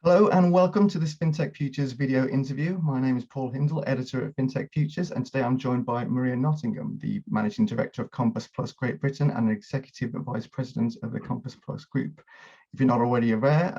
Hello and welcome to this FinTech Futures video interview. My name is Paul Hindle, editor at FinTech Futures, and today I'm joined by Maria Nottingham, the Managing Director of Compass Plus Great Britain and Executive Vice President of the Compass Plus Group. If you're not already aware,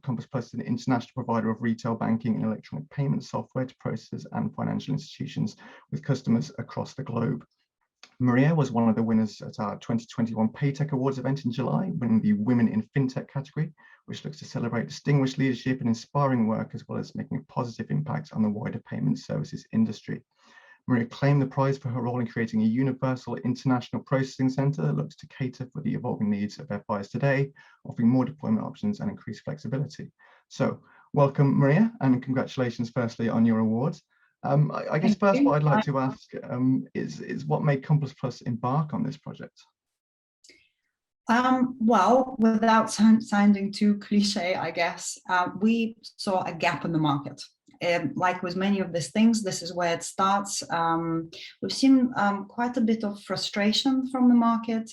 Compass Plus is an international provider of retail banking and electronic payment software to processors and financial institutions with customers across the globe. Maria was one of the winners at our 2021 PayTech Awards event in July, winning the Women in FinTech category, which looks to celebrate distinguished leadership and inspiring work, as well as making a positive impact on the wider payment services industry. Maria claimed the prize for her role in creating a universal international processing centre that looks to cater for the evolving needs of FIs today, offering more deployment options and increased flexibility. So welcome, Maria, and congratulations firstly on your awards. I guess first what I'd like to ask is what made Compass Plus embark on this project? Well, without sounding too cliche, I guess, we saw a gap in the market. Like with many of these things, this is where it starts. We've seen quite a bit of frustration from the market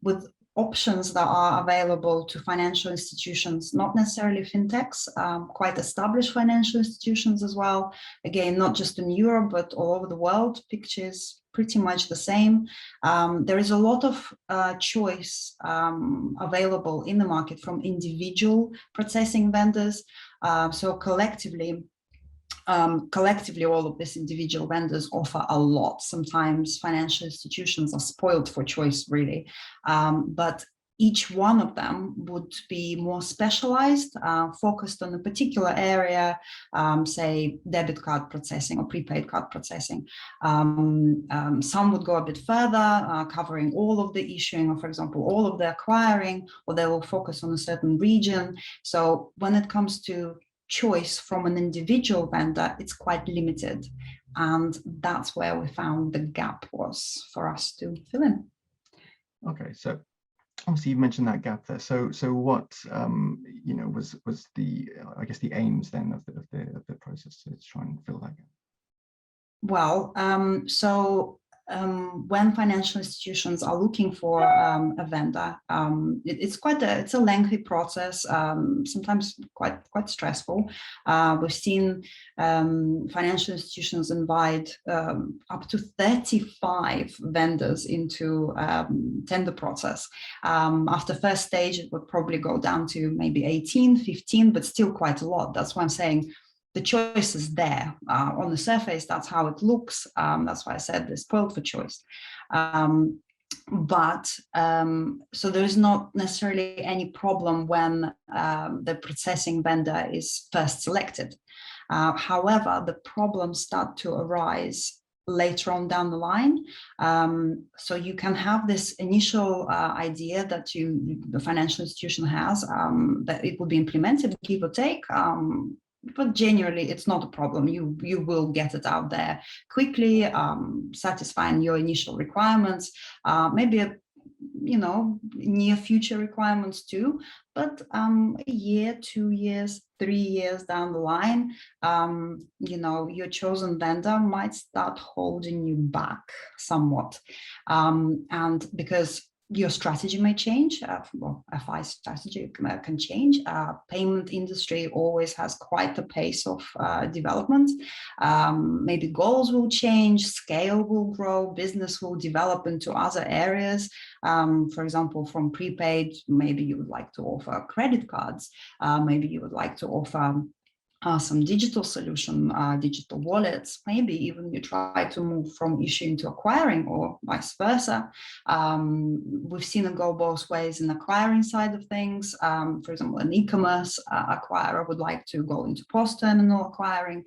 with options that are available to financial institutions, not necessarily fintechs, quite established financial institutions as well. Again, not just in Europe, but all over the world. Picture is pretty much the same. There is a lot of choice available in the market from individual processing vendors. So collectively, all of these individual vendors offer a lot. Sometimes financial institutions are spoiled for choice, really, but each one of them would be more specialized, focused on a particular area, say debit card processing or prepaid card processing. Some would go a bit further, covering all of the issuing, or for example, all of the acquiring, or they will focus on a certain region. So when it comes to choice from an individual vendor, it's quite limited, and that's where we found the gap was for us to fill in. Okay, so obviously you mentioned that gap there. So what was the the aims then of the process to try and fill that gap? Well, when financial institutions are looking for a vendor, it's a lengthy process, sometimes quite stressful. We've seen financial institutions invite up to 35 vendors into tender process. After first stage, it would probably go down to maybe 18, 15, but still quite a lot. That's why I'm saying the choice is there. On the surface, that's how it looks. That's why I said they're spoiled for choice. So there is not necessarily any problem when the processing vendor is first selected. However, the problems start to arise later on down the line. So you can have this initial idea that the financial institution has, that it will be implemented, give or take. But generally, it's not a problem. You will get it out there quickly, satisfying your initial requirements, maybe near future requirements too. But a year, 2 years, 3 years down the line, your chosen vendor might start holding you back somewhat, and because your strategy may change. FI strategy can change. Payment industry always has quite a pace of development. Maybe goals will change, scale will grow, business will develop into other areas. For example, from prepaid, maybe you would like to offer credit cards. Maybe you would like to offer some digital solution, digital wallets. Maybe even you try to move from issuing to acquiring, or vice versa. We've seen it go both ways in acquiring side of things. For example, an e-commerce acquirer would like to go into post-terminal acquiring.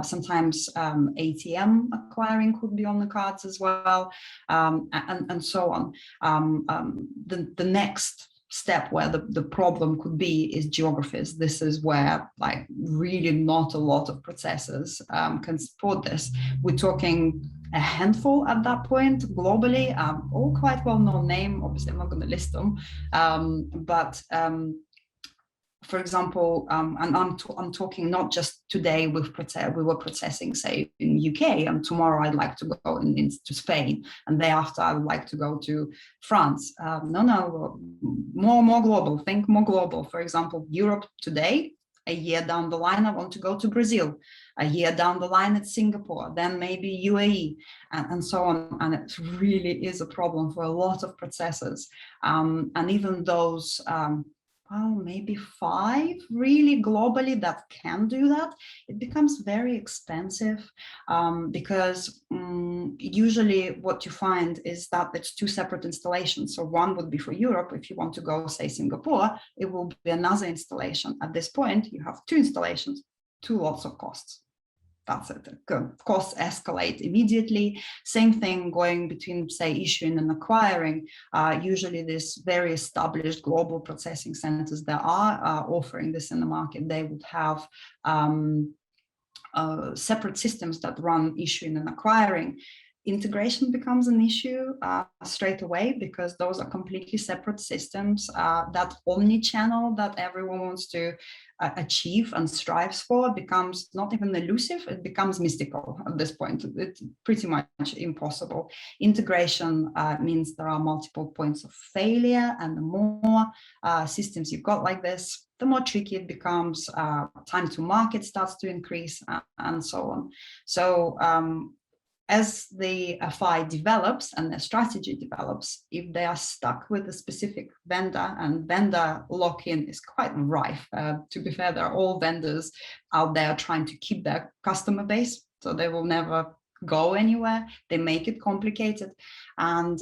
Sometimes ATM acquiring could be on the cards as well, and so on. The next step where the problem could be is geographies. This is where really not a lot of processors can support this. We're talking a handful at that point globally, all quite well-known name. Obviously, I'm not going to list them, but for example, and I'm talking not just today. We were processing, say, in UK, and tomorrow I'd like to go into Spain, and thereafter I would like to go to France. No, more global. Think more global. For example, Europe today, A year down the line, I want to go to Brazil. A year down the line, it's Singapore, then maybe UAE, and so on. And it really is a problem for a lot of processors. And even those, well, maybe 5 really globally that can do that, it becomes very expensive, because usually what you find is that it's 2 separate installations. So one would be for Europe. If you want to go, say, Singapore, it will be another installation. At this point, you have 2 installations, 2 lots of costs. That's it. Costs escalate immediately. Same thing going between, say, issuing and acquiring. Usually these very established global processing centers that are offering this in the market, they would have separate systems that run issuing and acquiring. Integration becomes an issue straight away, because those are completely separate systems. That omni-channel that everyone wants to achieve and strives for becomes not even elusive, it becomes mystical at this point. It's pretty much impossible. Integration means there are multiple points of failure, and the more systems you've got like this, the more tricky it becomes. Time to market starts to increase, and so on. So as the FI develops and their strategy develops, if they are stuck with a specific vendor, and vendor lock-in is quite rife. To be fair, there are all vendors out there trying to keep their customer base, so they will never go anywhere. They make it complicated. And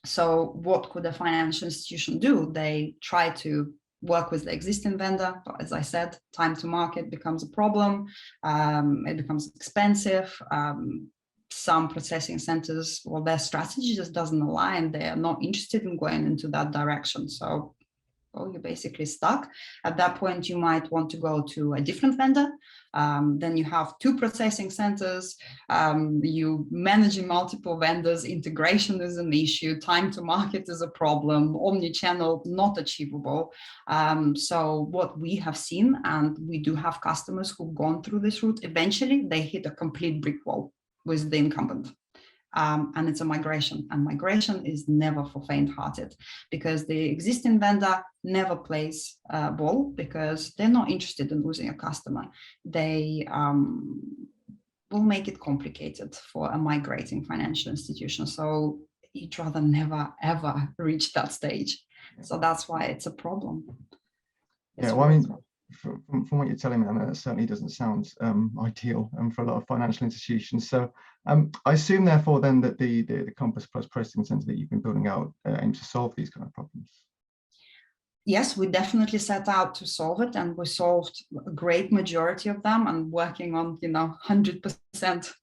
so what could a financial institution do? They try to work with the existing vendor, but as I said, time to market becomes a problem. It becomes expensive. Some processing centers, well, their strategy just doesn't align. They are not interested in going into that direction. So, well, you're basically stuck. At that point, you might want to go to a different vendor. Then you have 2 processing centers. You managing multiple vendors. Integration is an issue. Time to market is a problem. Omni-channel not achievable. So what we have seen, and we do have customers who've gone through this route, eventually they hit a complete brick wall with the incumbent. And it's a migration, and migration is never for faint-hearted, because the existing vendor never plays ball, because they're not interested in losing a customer. They will make it complicated for a migrating financial institution. So you'd rather never, ever reach that stage. So that's why it's a problem. Yeah, well, I mean, from what you're telling me, I mean, that certainly doesn't sound ideal for a lot of financial institutions. So I assume, therefore, then that the Compass Plus processing center that you've been building out aims to solve these kind of problems. Yes, we definitely set out to solve it, and we solved a great majority of them, and working on, 100%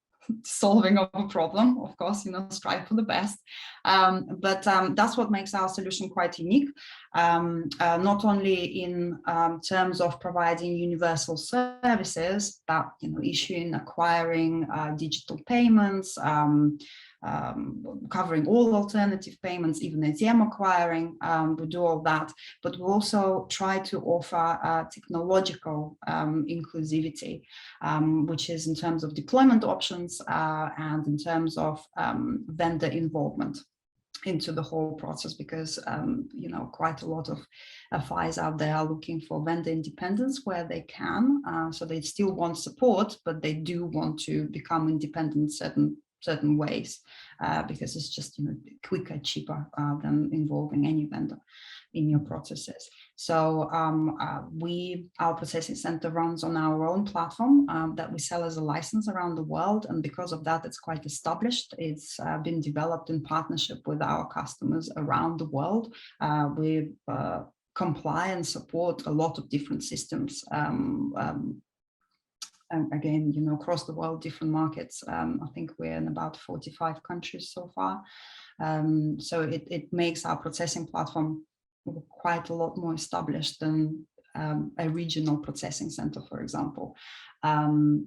solving of a problem. Of course, strive for the best. But that's what makes our solution quite unique, not only in terms of providing universal services, but issuing, acquiring digital payments, covering all alternative payments, even ATM acquiring. We do all that, but we also try to offer technological inclusivity, which is in terms of deployment options and in terms of vendor involvement into the whole process, because quite a lot of FIs out there are looking for vendor independence where they can. So they still want support, but they do want to become independent certain ways, because it's just quicker, cheaper than involving any vendor in your processes. So our processing center runs on our own platform that we sell as a license around the world, and because of that, it's quite established. It's been developed in partnership with our customers around the world. We comply and support a lot of different systems. And again, across the world, different markets. I think we're in about 45 countries so far. So it makes our processing platform quite a lot more established than a regional processing center, for example. That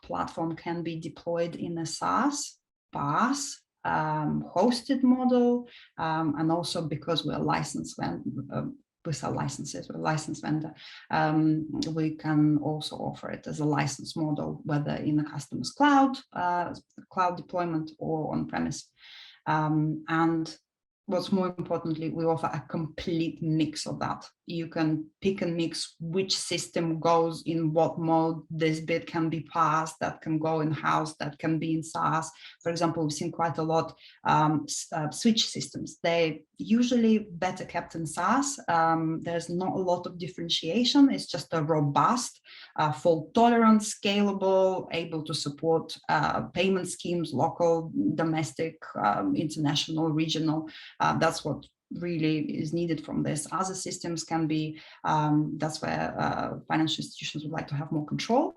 platform can be deployed in a SaaS, PaaS, hosted model, and also because we're licensed we sell licenses, we're a licensed vendor, we can also offer it as a license model, whether in a customer's cloud deployment or on premise. And what's more importantly, we offer a complete mix of that. You can pick and mix which system goes in what mode. This bit can be PaaS, that can go in-house, that can be in SaaS. For example, we've seen quite a lot switch systems. They usually better kept in SaaS. There's not a lot of differentiation. It's just a robust, fault tolerant, scalable, able to support payment schemes, local, domestic, international, regional. That's what really is needed from this. Other systems can be, that's where financial institutions would like to have more control,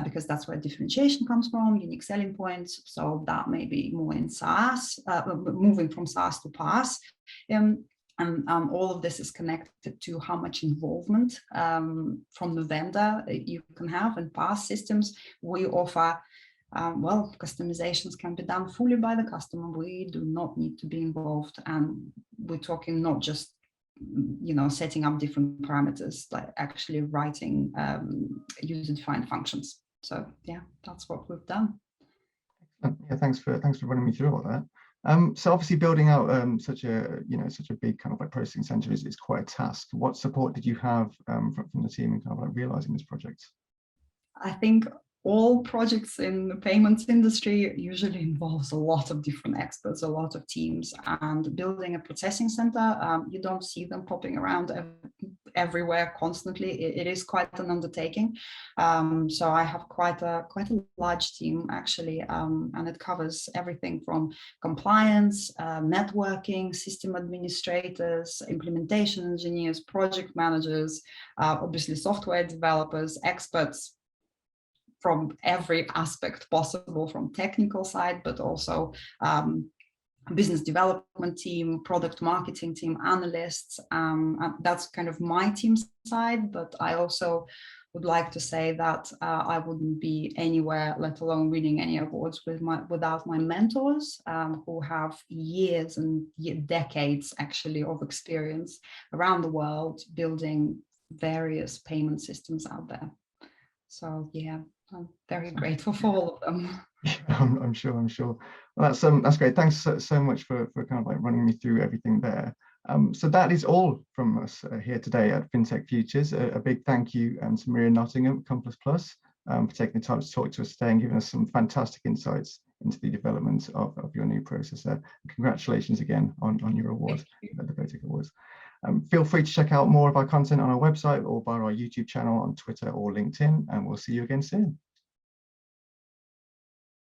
because that's where differentiation comes from, unique selling points. So that may be more in SaaS, moving from SaaS to PaaS. And all of this is connected to how much involvement from the vendor you can have in PaaS systems. We offer well, customizations can be done fully by the customer. We do not need to be involved, and we're talking not just, you know, setting up different parameters, like actually writing user-defined functions. So yeah, that's what we've done. Yeah, thanks for running me through all that. So obviously building out such a big kind of like processing center is quite a task. What support did you have from the team in kind of like realizing this project? I think all projects in the payments industry usually involves a lot of different experts, a lot of teams, and building a processing center, you don't see them popping around everywhere constantly. It is quite an undertaking. So I have quite a large team actually, and it covers everything from compliance, networking, system administrators, implementation engineers, project managers, obviously software developers, experts from every aspect possible, from technical side, but also business development team, product marketing team, analysts. That's kind of my team side, but I also would like to say that I wouldn't be anywhere, let alone winning any awards, without my mentors, who have years and decades actually of experience around the world building various payment systems out there. So yeah, I'm very grateful for all of them. I'm sure. Well, that's great. Thanks so much for kind of like running me through everything there. So that is all from us here today at FinTech Futures. A big thank you to Maria Nottingham, Compass Plus, for taking the time to talk to us today and giving us some fantastic insights into the development of your new processor. Congratulations again on your award at the PayTech Awards. Feel free to check out more of our content on our website or via our YouTube channel, on Twitter or LinkedIn, and we'll see you again soon.